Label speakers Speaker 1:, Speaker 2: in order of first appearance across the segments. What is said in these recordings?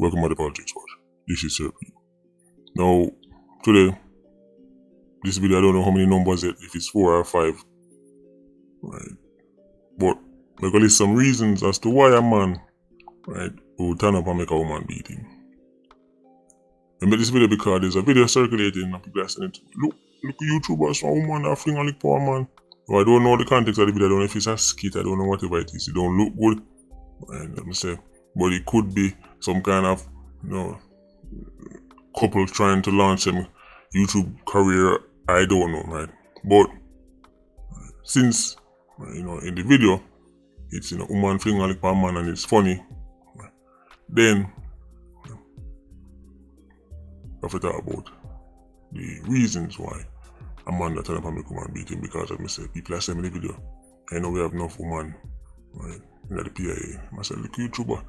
Speaker 1: Welcome to the Politricks watch. This is Sir P. Now, today, this video, I don't know how many numbers it, if it's 4 or 5. Right. But I'm gonna list some reasons as to why a man, right, would turn up and make a woman beat him. I made this video because there's a video circulating and people are saying, look YouTubers, a woman that fling a lick for a man. Well, I don't know the context of the video, I don't know if it's a skit, I don't know whatever it is. It don't look good. And let me say, but it could be some kind of, couple trying to launch some YouTube career. I don't know, right? But since in the video it's woman fling a lick for a man and it's funny, then I have to talk about the reasons why a man that turn up and make a woman beat him. Because as I say, people are saying in the video, I know we have enough woman, right, in the PIA. I said, look YouTuber,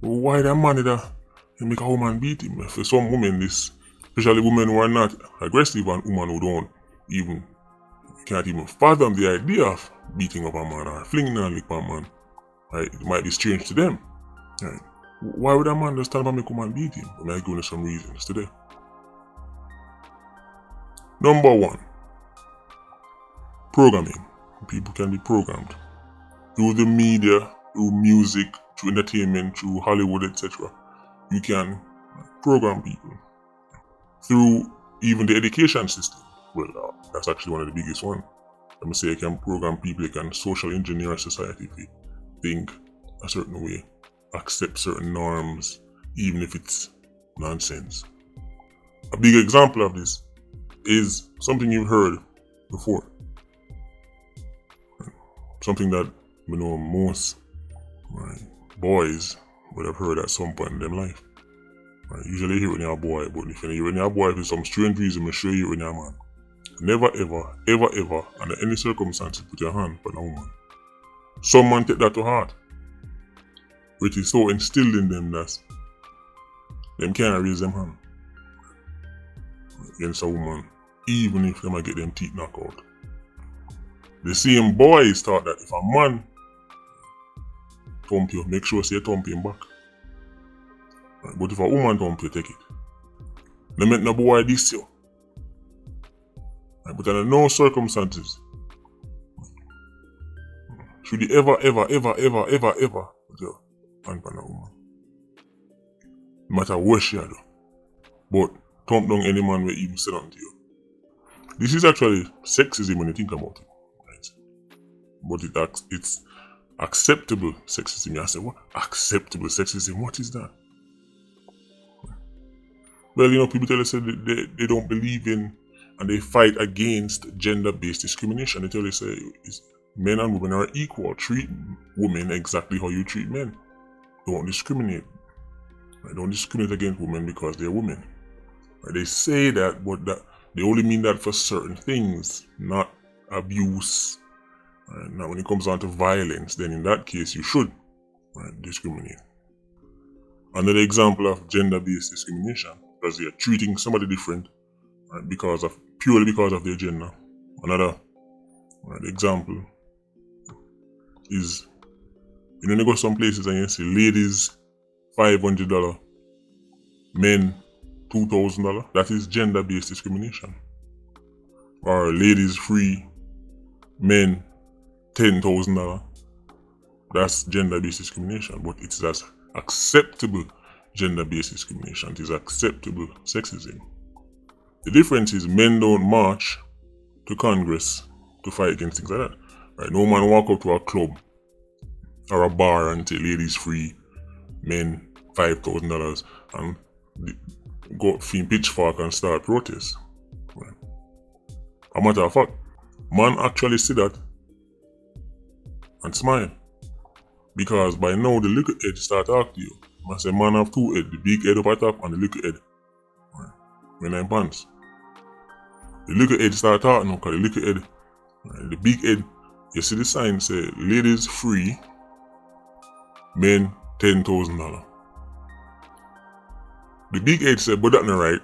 Speaker 1: why that man that make a woman beat him? For some women, this, especially women who are not aggressive and women who don't even, can't even fathom the idea of beating up a man or flinging a lick for a man, right? It might be strange to them, right? Why would a man just stand up and make a woman beat him? I might go into some reasons today. Number 1, programming. People can be programmed through the media, through music, through entertainment, through Hollywood, etc. You can program people through even the education system. Well, that's actually one of the biggest ones. Let me say, you can program people, you can social engineer society if you think a certain way, accept certain norms, even if it's nonsense. A big example of this is something you've heard before. Something that most boys would have heard at some point in their life. Right? Usually you hear it when you're a boy, but if you hear it when you're a boy for some strange reason, I'm sure you hear it when you're a man. Never ever, under any circumstances, put your hand on a woman. Some man take that to heart, which is so instilled in them that them can't raise them hand against a woman, even if they might get them teeth knocked out. The same boys thought that if a man thump you, make sure you thump him back. Right? But if a woman thump you, take it. No make no boy diss you. Right? But under no circumstances should you ever put your hand on a woman. No matter what she do. But thump down any man will even say nothing to you. This is actually sexism when you think about it. But it's acceptable sexism. I say, what? Acceptable sexism? What is that? Well, people tell us that they don't believe in and they fight against gender-based discrimination. They tell us men and women are equal. Treat women exactly how you treat men. Don't discriminate. Right? Don't discriminate against women because they're women. Right? They say that, but they only mean that for certain things, not abuse. Right? Now, when it comes down to violence, then in that case, you should discriminate. Another example of gender-based discrimination, because you're treating somebody different purely because of their gender. Another example is, you go some places and you see ladies $500, men $2,000. That is gender-based discrimination. Or ladies free, men $10,000. That's gender-based discrimination, but it is as acceptable gender-based discrimination. It is acceptable sexism. The difference is men don't march to Congress to fight against things like that. Right? No man walk up to a club or a bar and say ladies free, men $5,000 and go find pitchfork and start protests. Right? A matter of fact, man actually see that and smile. Because by now the little head start talk to you. I say man have two head, the big head up at top and the little head. Right. When I'm pants. The little head start talking now because the little head, the big head, you see the sign say ladies free, men $10,000. The big head say, but that's not right.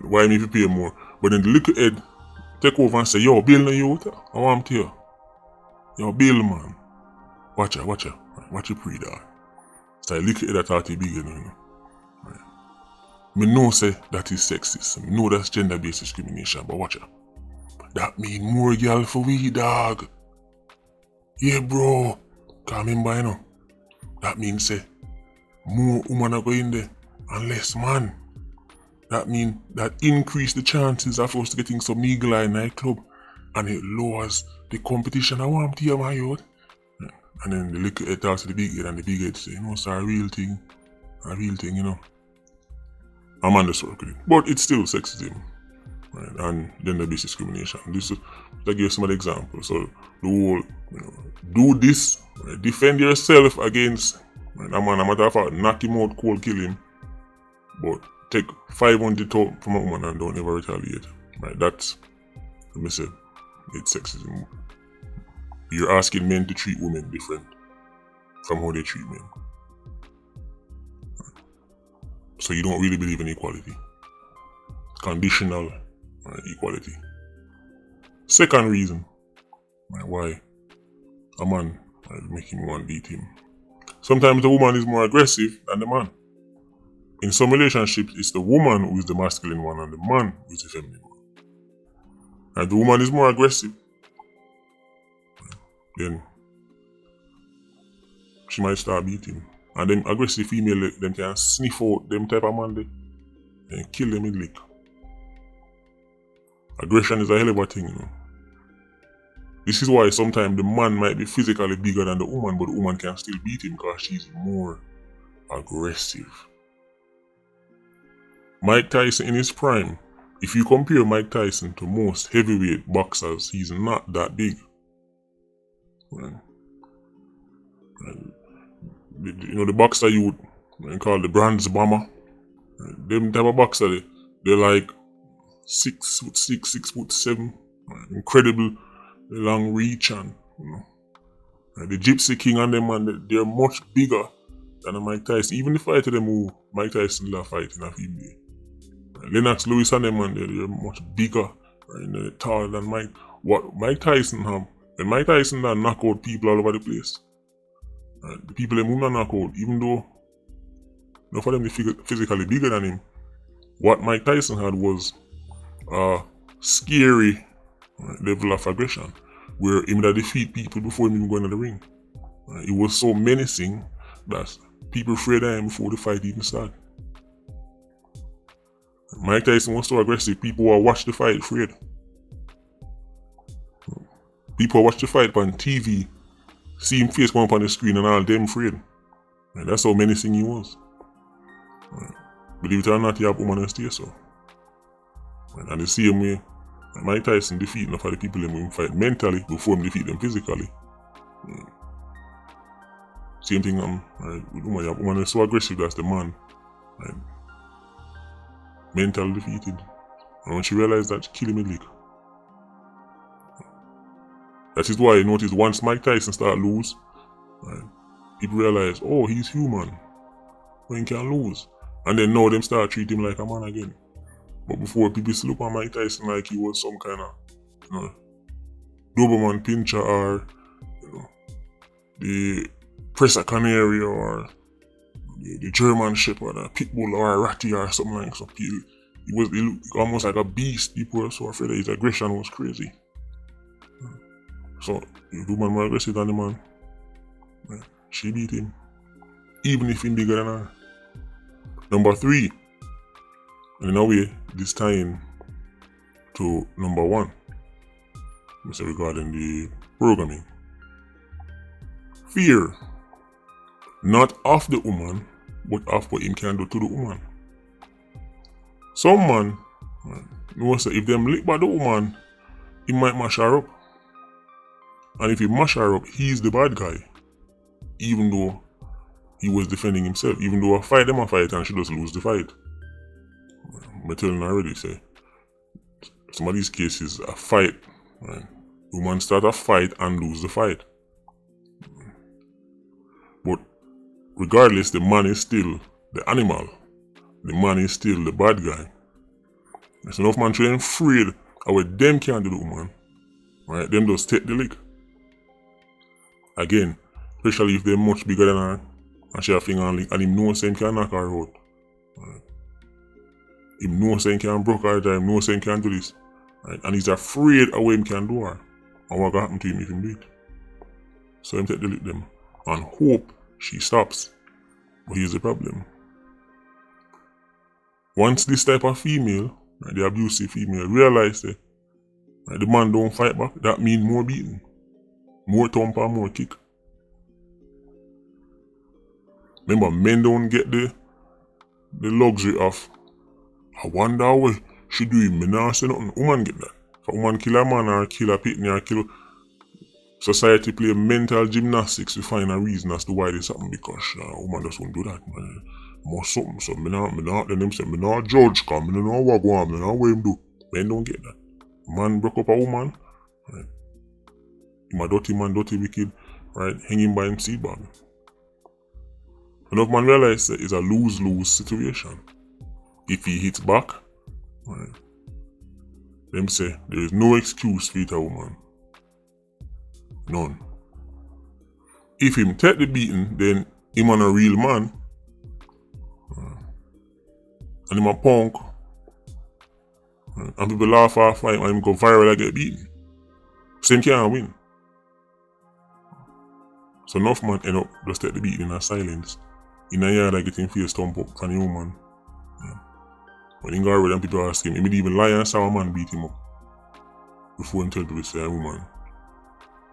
Speaker 1: Why me if you pay more? But then the little head take over and say, yo, Bill no youth, I want to you. Yo, Bill man. Watch your pre dog. So I look at that 30 big, Right. Me know say that is sexist. Me know that's gender-based discrimination, but watch out. That mean more girl for we, dog. Yeah, bro. Cause remember, you know, that means say more women are going there and less man. That means that increase the chances of us getting some eagle eye nightclub, and it lowers the competition. I want to hear my youth. And then the little head talks to the big head, and the big head say, you know, it's a real thing, you know. I'm on the circle, but it's still sexism, right? And gender-based discrimination. This is to give some examples. So the whole, you know, do this, right? Defend yourself against, right? A man, a matter of fact, knock him out, cold kill him, but take 500 from a woman and don't ever retaliate, right? That's, let me say, it's sexism. You're asking men to treat women different from how they treat men. So you don't really believe in equality. Conditional equality. Second reason why a man make him want to beat him. Sometimes the woman is more aggressive than the man. In some relationships, it's the woman who is the masculine one and the man who is the feminine one. And the woman is more aggressive, then she might start beating. And them aggressive female, them can sniff out them type of man and kill them in lick. Aggression is a hell of a thing, you know. This is why sometimes the man might be physically bigger than the woman, but the woman can still beat him because she's more aggressive. Mike Tyson in his prime, if you compare Mike Tyson to most heavyweight boxers, he's not that big. Right? You know, the boxer you would call the Bronze Bomber, them type of boxer, they're like 6'6", 6'7", incredible long reach, and you know, the Gypsy King and them, man, they're much bigger than Mike Tyson. Even the fight of them who Mike Tyson did fight in a female. Lennox Lewis and them, man, they're much bigger, right, taller than Mike. What Mike Tyson have, when Mike Tyson knock out people all over the place. The people them who knock out, even though none of them are physically bigger than him, what Mike Tyson had was a scary level of aggression, where he would defeat people before him even going to the ring. It was so menacing that people afraid of him before the fight even started. Mike Tyson was so aggressive, people who watch the fight afraid. People who watch the fight on TV, see him face come up on the screen and all them afraid. That's how menacing he was. Believe it or not, he have woman and stay so. And the same way, Mike Tyson defeat enough of the people who fight mentally before him defeat them physically. Same thing with woman. You have woman is so aggressive, that's the man. Mentally defeated. And when she realized that, she killed him in lick. That is why you notice once Mike Tyson start lose, people realize, oh, he's human. When he can lose. And then now them start treat him like a man again. But before, people still look at Mike Tyson like he was some kind of, you know, Doberman pincher, or, you know, the Presser Canary, or the German Shepherd, or a Pitbull, or a Ratty, or something like that. He looked almost like a beast. People were so afraid that his aggression was crazy. So, if the woman more aggressive than the man, she beat him. Even if he's bigger than her. Number 3. And in a way, this tying to number 1. Regarding the programming. Fear. Not of the woman, but of what him can do to the woman. Some man, knows that if them lick by the woman, he might mash her up. And if he mash her up, he's the bad guy. Even though he was defending himself. Even though I fight them a fight and she just lose the fight. I'm telling you already, say, some of these cases, a fight, woman start a fight and lose the fight. But regardless, the man is still the animal. The man is still the bad guy. There's enough man to them afraid of what them can do to the woman. Right? Them just take the lick. Again, especially if they're much bigger than her and she have a finger on lick and him knows him can knock her out. Right? Him know saying can broke her down, him know saying can do this. Right? And he's afraid of what him can do her. And what gonna happen to him if him do it. So him take the lick them and hope she stops. But here's the problem. Once this type of female, right, the abusive female, realize that right, the man don't fight back, that means more beating. More thump and more kick. Remember, men don't get the luxury of, I wonder how she do it, me not say nothing. Woman get that. If a woman kill a man or kill a pitney or kill, society play mental gymnastics to find a reason as to why this happen, because a woman just won't do that, man. More something, so me not, then them say, me not judge, cause me not know what go on, me not what him do. Men don't get that. Man broke up a woman, right? Him a dirty man, dirty wicked, right? Hanging by him seed bag. Enough man realize that it's a lose-lose situation. If he hits back, right, them say there is no excuse for it a woman. None. If him take the beating, then him on a real man. And him a punk. And people laugh off him and him go viral and get beaten. Same can't win. So enough man end up just take the beating in a silence. In a yard I get him face thump up from the woman. When he go around and people ask him, he may even lie and saw a man beat him up. Before him tell people say a woman.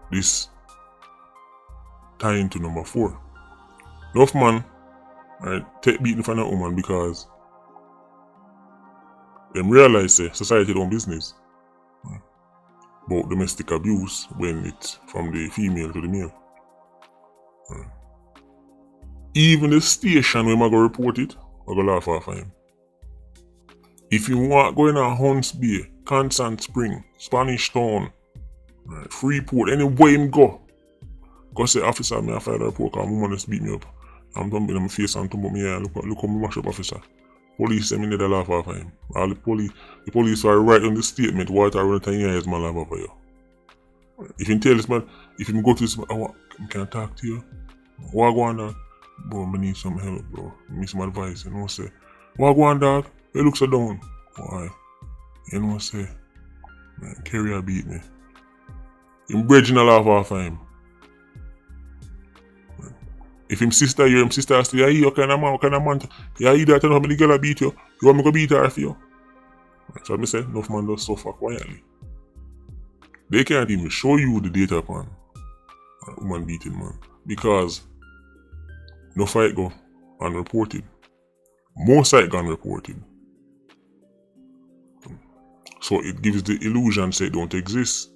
Speaker 1: This tying to number 4. Enough man right, take beating from a woman because them realize society don't business about domestic abuse when it's from the female to the male. Even the station where I go report it, I go laugh off of him. If you want going to Hunts Bay, Constant Spring, Spanish Town, right, Freeport, anywhere him go say, officer, me I file a report because woman just beat me up. I'm thumping in my face and thumping me, look how me mash up, officer. Police say me need to laugh off of him. All the police are right on the statement, what I run 10 years, man laugh off of you. If you tell this man, if you go to this man, can I talk to you? What go on, dog? Bro, I need some help, bro. I need some advice, you know what I say? What go on, dog? You look so down. Why? You know what I say? Man, carrier beat me. Him bridging a laugh off of him. If him sister you, him sister has to, yeah, you kind of man, yeah, you that tell how many girl beat you. You want me to beat her for you? So I say, enough man does suffer quietly. They can't even show you the data upon a woman beating man. Because no fight go unreported. Most fight go unreported. So it gives the illusion say it don't exist.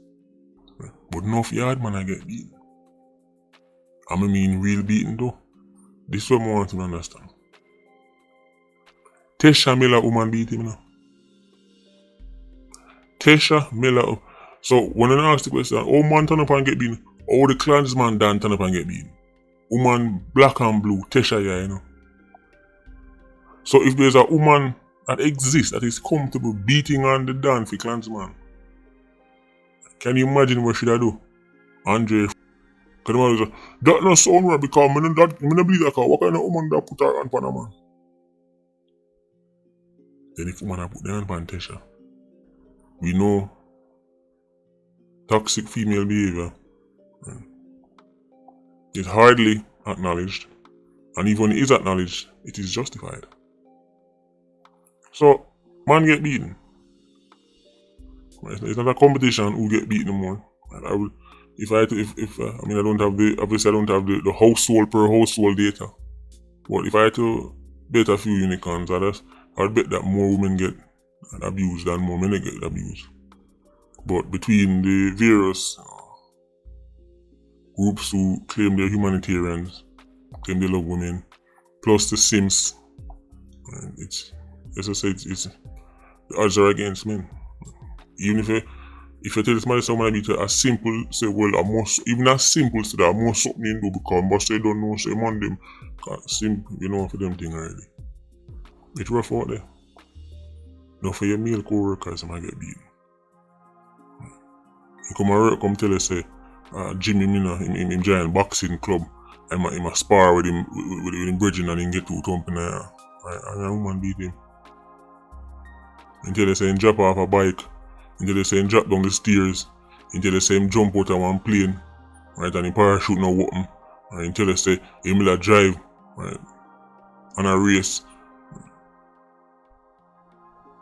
Speaker 1: But enough yard man I get beaten. I mean real beating though. This is what I want to understand. Tesha Miller woman beat him now. Tesha Miller. So when I ask the question, oh man turn up and get beaten. Oh the clansman Dan turn up and get beaten. Woman black and blue, Tesha yeah, you know. So if there's a woman that exists that is comfortable beating on the Dan for clansman, can you imagine what should I do? Andre can you imagine that not sound right because I don't believe that car. What kind of woman that put her hand on a man? Then if woman put their hand on Tesha, we know toxic female behavior is hardly acknowledged, and even when it is acknowledged, it is justified. So, man get beaten. It's not a competition who get beaten more. I don't have the household per household data. But if I had to bet a few unicorns, I'd bet that more women get abused than more men get abused. But between the various groups who claim they're humanitarians, claim they love women, plus the Sims, it's the odds are against men. Even if you tell this man someone beat a simple say, well, I must even as simple to that, I must something do because but they don't know, say man them simple, you know, for them thing already. It's rough out there. Now for your male co-workers, I might get beaten. You come and work, come tell us say Jimmy Mina, him giant boxing club, him a spar with him bridging and him get to thump in there. And a woman beat him. Until they say him drop off a bike. Until they say him drop down the stairs. Until they say him jump out of one plane. Right, and him parachute no open. Right, until they say him will drive. Right, on a race.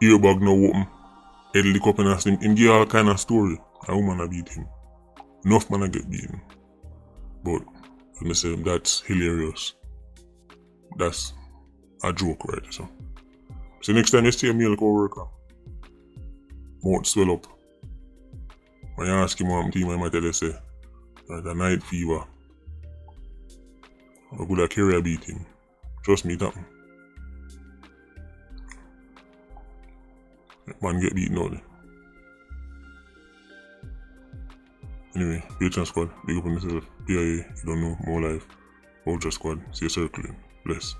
Speaker 1: Earbag no open. Head lick up in a slim. Him give all kind of story. A woman a beat him. Enough man a get beaten. But let me say that's hilarious. That's a joke, right? So next time you see a male co-worker, mouth swell up. When you ask him what I'm team, I might tell you say, right, a night fever. I could have carrier beat him. Trust me, it happen. Man get beaten out there. Anyway, Patreon squad, big up on yourself. PIA, you don't know, more life. Ultra squad, see you circling. Bless.